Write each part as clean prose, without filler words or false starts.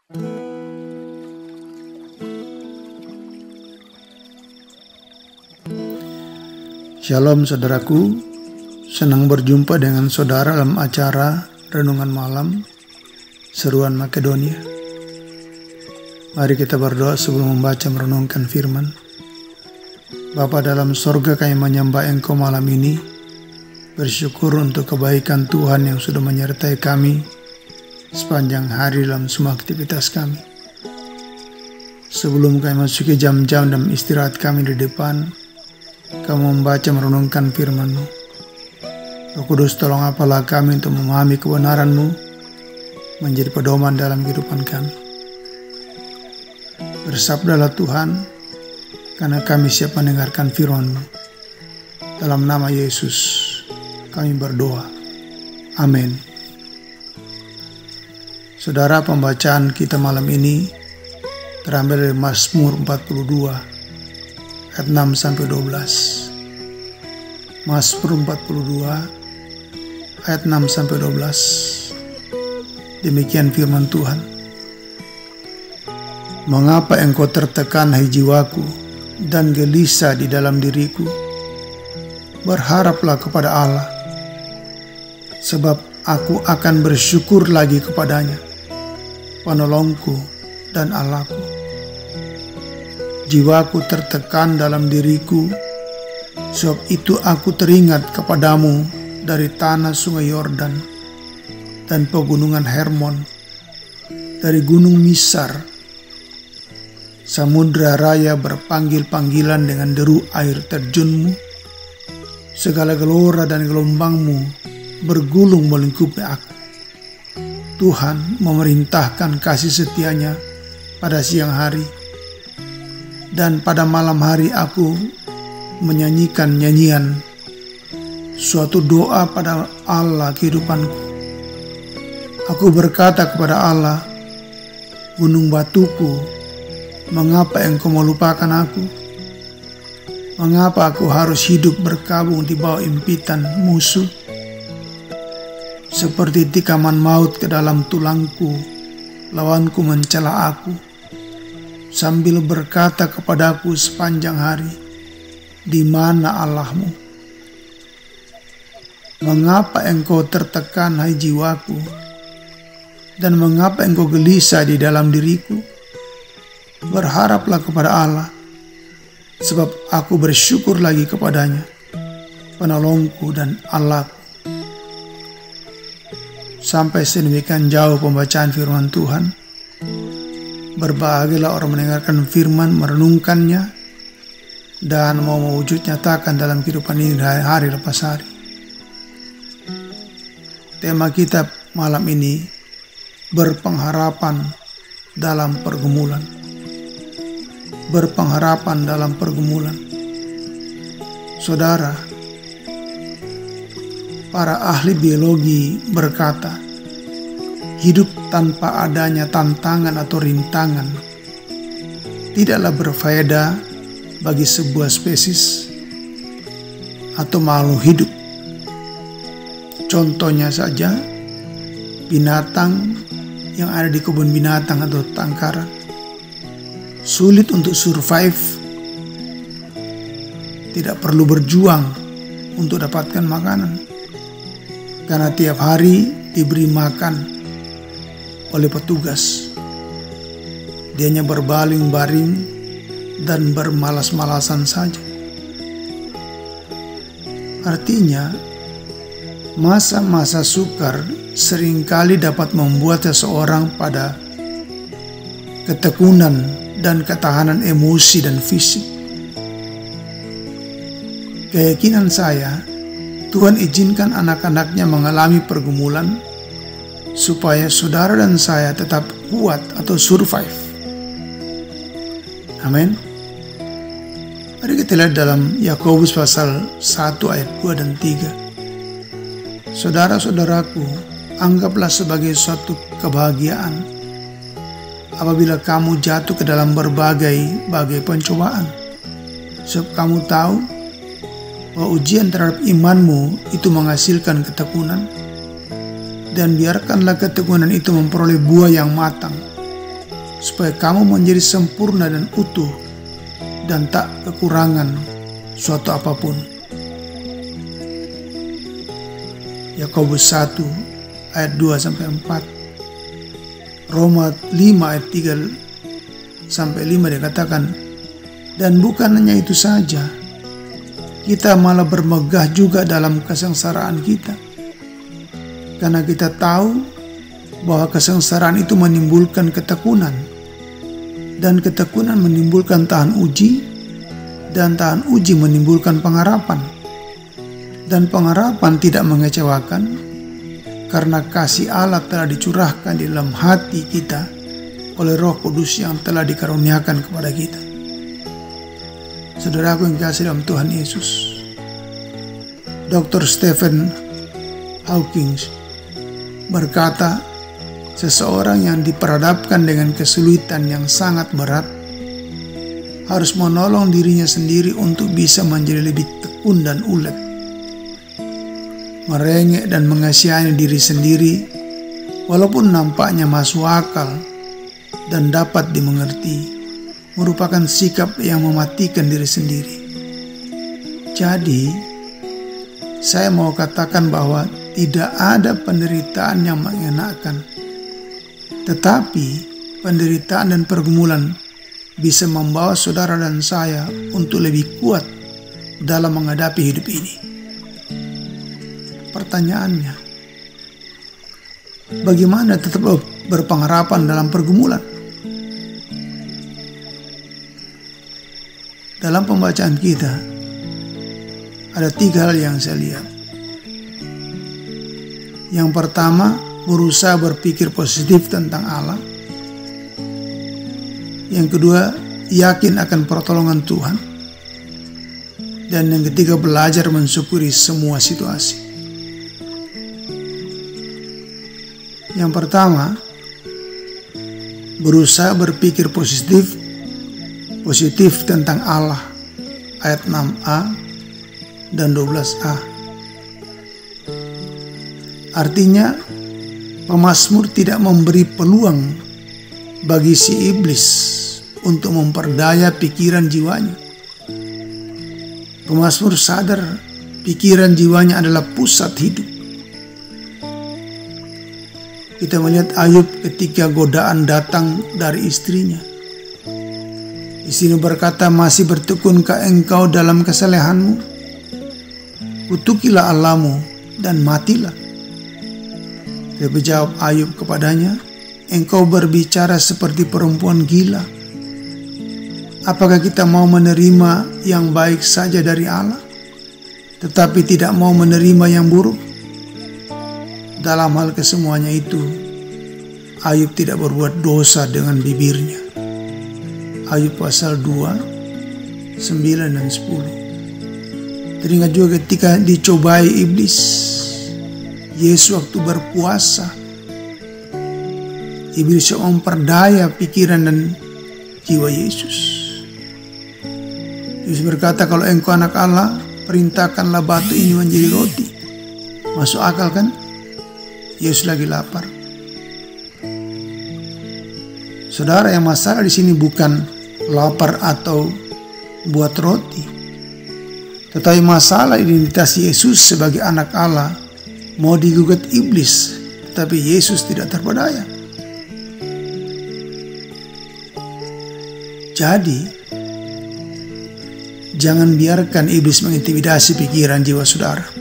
Shalom saudaraku, senang berjumpa dengan saudara dalam acara Renungan Malam Seruan Makedonia. Mari kita berdoa sebelum membaca merenungkan firman. Bapa dalam sorga, kami menyembah Engkau malam ini, bersyukur untuk kebaikan Tuhan yang sudah menyertai kami sepanjang hari dalam semua aktivitas kami. Sebelum kami masuki jam-jam dan istirahat kami di depan, Kamu membaca merenungkan firman-Mu. Roh Kudus, tolong apalah kami untuk memahami kebenaran-Mu, menjadi pedoman dalam kehidupan kami. Bersabdalah Tuhan, karena kami siap mendengarkan firman-Mu. Dalam nama Yesus kami berdoa. Amin. Saudara, pembacaan kita malam ini terambil dari Mazmur 42 ayat 6-12. Mazmur 42 ayat 6-12. Demikian firman Tuhan. Mengapa engkau tertekan, hai jiwaku, dan gelisah di dalam diriku? Berharaplah kepada Allah, sebab aku akan bersyukur lagi kepadanya, penolongku dan Allahku. Jiwaku tertekan dalam diriku, sebab itu aku teringat kepadamu dari tanah sungai Yordan dan pegunungan Hermon, dari gunung Misar. Samudra raya berpanggil-panggilan dengan deru air terjunmu. Segala gelora dan gelombangmu bergulung melingkupi aku. Tuhan memerintahkan kasih setianya pada siang hari, dan pada malam hari aku menyanyikan nyanyian, suatu doa pada Allah kehidupanku. Aku berkata kepada Allah, gunung batuku, mengapa engkau melupakan aku? Mengapa aku harus hidup berkabung di bawah impitan musuh? Seperti tikaman maut ke dalam tulangku, lawanku mencela aku, sambil berkata kepadaku sepanjang hari, di mana Allahmu? Mengapa engkau tertekan, hai jiwaku, dan mengapa engkau gelisah di dalam diriku? Berharaplah kepada Allah, sebab aku bersyukur lagi kepadanya, penolongku dan Allahku. Sampai sedemikian jauh pembacaan firman Tuhan. Berbahagialah orang mendengarkan firman, merenungkannya, dan mau mewujud nyatakan dalam kehidupan ini hari lepas hari. Tema kita malam ini, berpengharapan dalam pergumulan. Berpengharapan dalam pergumulan. Saudara, para ahli biologi berkata, hidup tanpa adanya tantangan atau rintangan tidaklah berfaedah bagi sebuah spesies atau makhluk hidup. Contohnya saja, binatang yang ada di kebun binatang atau tangkaran sulit untuk survive, tidak perlu berjuang untuk dapatkan makanan, karena tiap hari diberi makan oleh petugas. Dianya berbaling-baring dan bermalas-malasan saja. Artinya, masa-masa sukar seringkali dapat membuat seseorang pada ketekunan dan ketahanan emosi dan fisik. Keyakinan saya, Tuhan izinkan anak-anaknya mengalami pergumulan supaya saudara dan saya tetap kuat atau survive. Amin. Mari kita lihat dalam Yakobus pasal 1 ayat 2 dan 3. Saudara-saudaraku, anggaplah sebagai suatu kebahagiaan apabila kamu jatuh ke dalam berbagai pencobaan. Sebab kamu tahu bahwa ujian terhadap imanmu itu menghasilkan ketekunan, dan biarkanlah ketekunan itu memperoleh buah yang matang, supaya kamu menjadi sempurna dan utuh dan tak kekurangan suatu apapun. Yakobus 1 ayat 2-4. Roma 5 ayat 3-5 dikatakan, dan bukan hanya itu saja, kita malah bermegah juga dalam kesengsaraan kita, karena kita tahu bahwa kesengsaraan itu menimbulkan ketekunan, dan ketekunan menimbulkan tahan uji, dan tahan uji menimbulkan pengharapan, dan pengharapan tidak mengecewakan, karena kasih Allah telah dicurahkan di dalam hati kita oleh Roh Kudus yang telah dikaruniakan kepada kita. Saudaraku yang kasih dalam Tuhan Yesus, Dr. Stephen Hawking berkata, seseorang yang diperhadapkan dengan kesulitan yang sangat berat harus menolong dirinya sendiri untuk bisa menjadi lebih tekun dan ulet, merengek dan mengasihani diri sendiri walaupun nampaknya masuk akal dan dapat dimengerti, merupakan sikap yang mematikan diri sendiri. Jadi, saya mau katakan bahwa tidak ada penderitaan yang mengenakan, tetapi penderitaan dan pergumulan bisa membawa saudara dan saya untuk lebih kuat dalam menghadapi hidup ini. Pertanyaannya, bagaimana tetap berpengharapan dalam pergumulan? Dalam pembacaan kita, ada 3 hal yang saya lihat. Yang pertama, berusaha berpikir positif tentang Allah. Yang kedua, yakin akan pertolongan Tuhan. Dan yang ketiga, belajar mensyukuri semua situasi. Yang pertama, berusaha berpikir positif tentang Allah, ayat 6a dan 12a. Artinya, pemazmur tidak memberi peluang bagi si iblis untuk memperdaya pikiran jiwanya. Pemazmur sadar pikiran jiwanya adalah pusat hidup. Kita melihat Ayub ketika godaan datang dari istrinya. Di sini berkata, masih bertekunkah engkau dalam kesalehanmu? Kutukilah Allahmu dan matilah. Tetapi jawab Ayub kepadanya, engkau berbicara seperti perempuan gila. Apakah kita mau menerima yang baik saja dari Allah, tetapi tidak mau menerima yang buruk? Dalam hal kesemuanya itu, Ayub tidak berbuat dosa dengan bibirnya. Ayub pasal 2, 9 dan 10. Teringat juga ketika dicobai iblis, Yesus waktu berpuasa, iblis memperdaya pikiran dan jiwa Yesus. Yesus berkata, kalau engkau anak Allah, perintahkanlah batu ini menjadi roti. Masuk akal kan? Yesus lagi lapar. Saudara, yang masalah di sini bukan lapar atau buat roti, tetapi masalah identitas Yesus sebagai anak Allah mau digugat iblis, tetapi Yesus tidak terpedaya. Jadi, jangan biarkan iblis mengintimidasi pikiran jiwa saudara.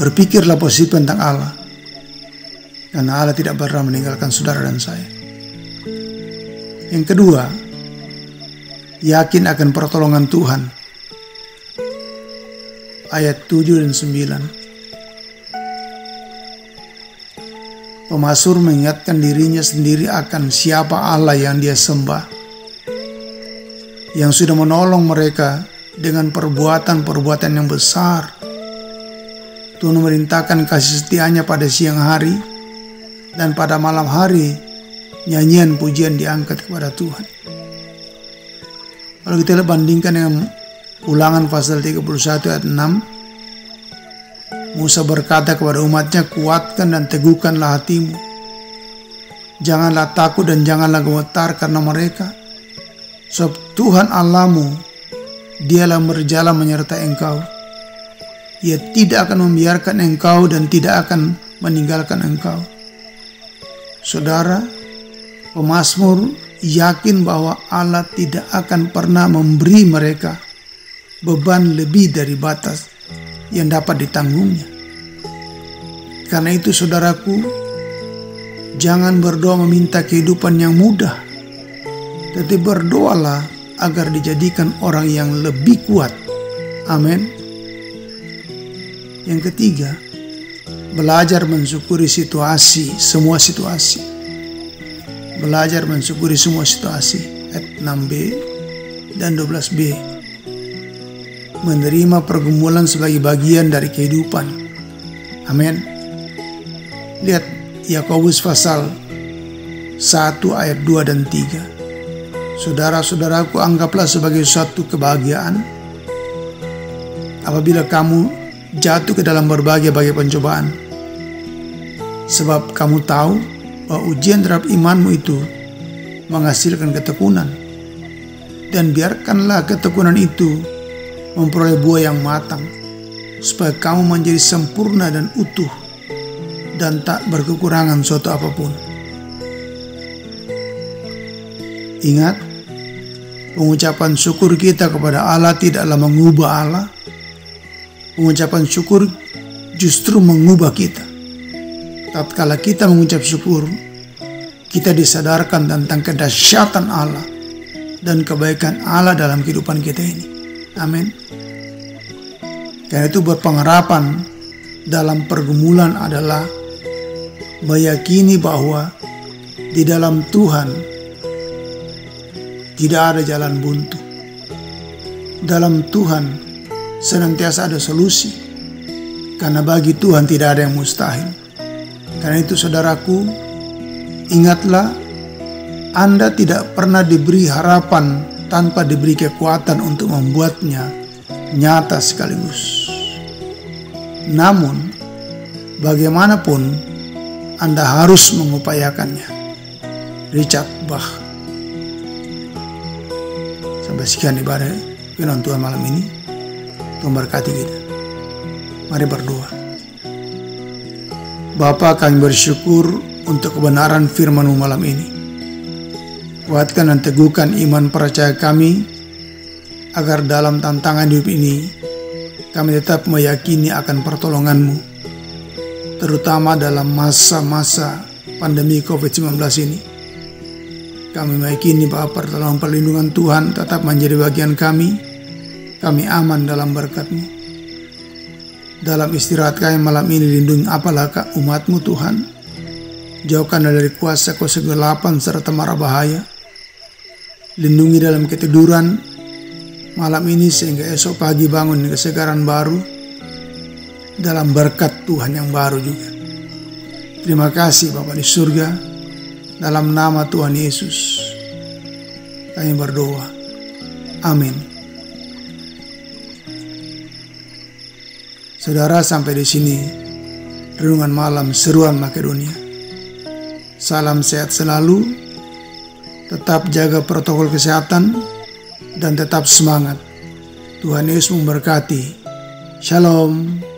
Berpikirlah positif tentang Allah, karena Allah tidak pernah meninggalkan saudara dan saya. Yang kedua, yakin akan pertolongan Tuhan. Ayat 7 dan 9. Pemazmur mengingatkan dirinya sendiri akan siapa Allah yang dia sembah, yang sudah menolong mereka dengan perbuatan-perbuatan yang besar. Tuhan memerintahkan kasih setianya pada siang hari, dan pada malam hari nyanyian pujian diangkat kepada Tuhan. Kalau kita bandingkan dengan Ulangan pasal 31 ayat 6, Musa berkata kepada umatnya, kuatkan dan teguhkanlah hatimu. Janganlah takut dan janganlah gemetar karena mereka. Sebab Tuhan Allahmu, Dialah berjalan menyertai engkau. Ia tidak akan membiarkan engkau dan tidak akan meninggalkan engkau. Saudara, pemazmur yakin bahwa Allah tidak akan pernah memberi mereka beban lebih dari batas yang dapat ditanggungnya. Karena itu saudaraku, jangan berdoa meminta kehidupan yang mudah, tetapi berdoalah agar dijadikan orang yang lebih kuat. Amin. Yang ketiga, belajar mensyukuri semua situasi. Belajar mensyukuri semua situasi. Ayat 6b dan 12b. Menerima pergumulan sebagai bagian dari kehidupan. Amin. Lihat Yakobus pasal 1 ayat 2 dan 3. Saudara-saudaraku, anggaplah sebagai suatu kebahagiaan apabila kamu jatuh ke dalam berbagai-bagai pencobaan. Sebab kamu tahu bahwa ujian terhadap imanmu itu menghasilkan ketekunan. Dan biarkanlah ketekunan itu memperoleh buah yang matang, supaya kamu menjadi sempurna dan utuh dan tak berkekurangan suatu apapun. Ingat, pengucapan syukur kita kepada Allah tidaklah mengubah Allah. Pengucapan syukur justru mengubah kita. Tatkala kita mengucap syukur, kita disadarkan tentang kedahsyatan Allah dan kebaikan Allah dalam kehidupan kita ini. Amin. Karena itu berpengharapan dalam pergumulan adalah meyakini bahwa di dalam Tuhan tidak ada jalan buntu. Dalam Tuhan senantiasa ada solusi, karena bagi Tuhan tidak ada yang mustahil. Karena itu saudaraku, ingatlah, Anda tidak pernah diberi harapan tanpa diberi kekuatan untuk membuatnya nyata sekaligus. Namun, bagaimanapun Anda harus mengupayakannya. Richard Bach. Sampai sekian ibadah firman Tuhan malam ini. Tuhan berkati kita. Mari berdoa. Bapa, kami bersyukur untuk kebenaran firman-Mu malam ini. Kuatkan dan teguhkan iman percaya kami, agar dalam tantangan hidup ini kami tetap meyakini akan pertolongan-Mu, terutama dalam masa-masa pandemi COVID-19 ini. Kami meyakini bahwa pertolongan perlindungan Tuhan tetap menjadi bagian kami. Kami aman dalam berkat-Mu. Dalam istirahat kami malam ini, lindungi apalah umat-Mu Tuhan. Jauhkan dari kuasa kegelapan serta mara bahaya. Lindungi dalam ketiduran malam ini sehingga esok pagi bangun dengan kesegaran baru dalam berkat Tuhan yang baru juga. Terima kasih Bapa di surga, dalam nama Tuhan Yesus kami berdoa. Amin. Saudara, sampai di sini renungan malam Seruan Makedonia. Salam sehat selalu, tetap jaga protokol kesehatan, dan tetap semangat. Tuhan Yesus memberkati. Shalom.